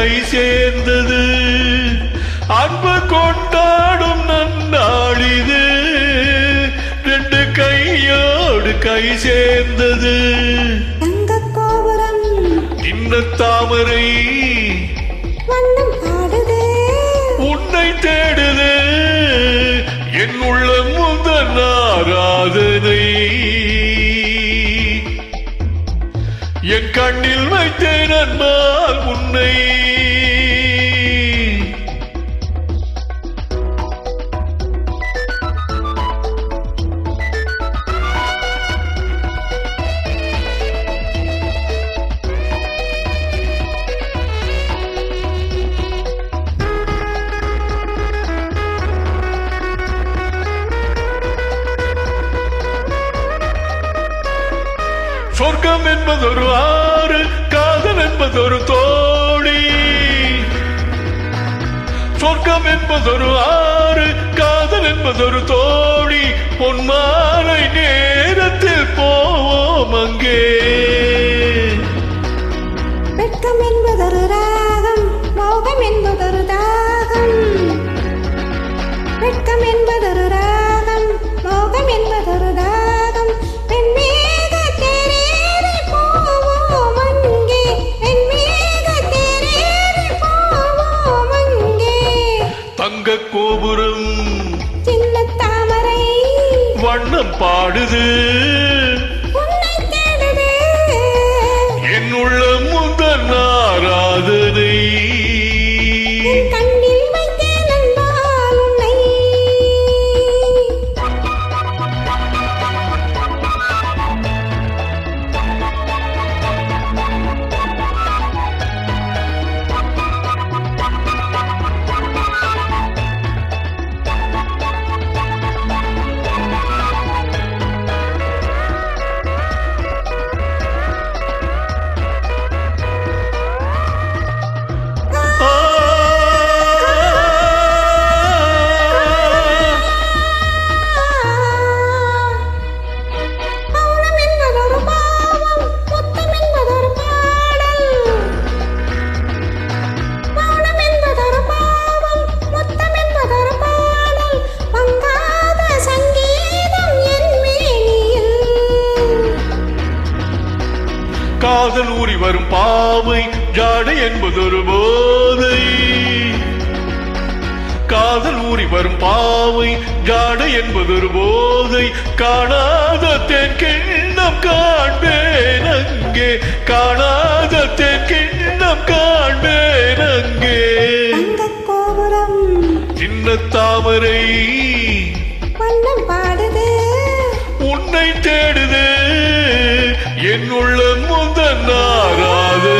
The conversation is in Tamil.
கை சேர்ந்தது. அன்பு கொண்டாடும் நன்னாளிது, ரெண்டு கையோடு கை சேர்ந்தது. தங்க கோபுரம் இன்ன தாமரை வண்ணம் ஆடுது, உன்னை தேடுது. என் உள்ள முதல் ஆராதனை, என் கண்ணில் வைத்தேன் அன்பால் உன்னை. சொர்க்கம் என்பதொரு ஆறு, காதல் என்பதொரு தோழி. சொர்க்கம் என்பதொரு ஆறு, காதல் என்பதொரு தோழி. பொன்மாலை நேரத்தில் போவோம் அங்கே. வெட்கம் என்பதொரு ராகம், மோகம் என்பதொரு தாகம். வெட்கம் என்பதொரு ராகம், மோகம் என்பதொரு தாகம். தங்க கோபுரம் சின்ன தாமரை வண்ணம் பாடுது, உன்னை தேடுது. என் உள்ள முதல் ஆராதனை, என் கண்ணில் வைத்தேன் அன்பால் உன்னை. காதல் ஊறி வரும் பாவை ஜாடை என்பதொரு போதை. காதல் ஊறி வரும் பாவை ஜாடை என்பதொரு போதை. காணாத தேன் கிண்ணம் காண்பேன் அங்கே, காணாத தேன் கிண்ணம் காண்பேன் அங்கே. தங்க கோபுரம் சின்ன தாமரை வண்ணம் பாடுது, உன்னை தேடுது. என் உள்ள முதல் ஆராதனை.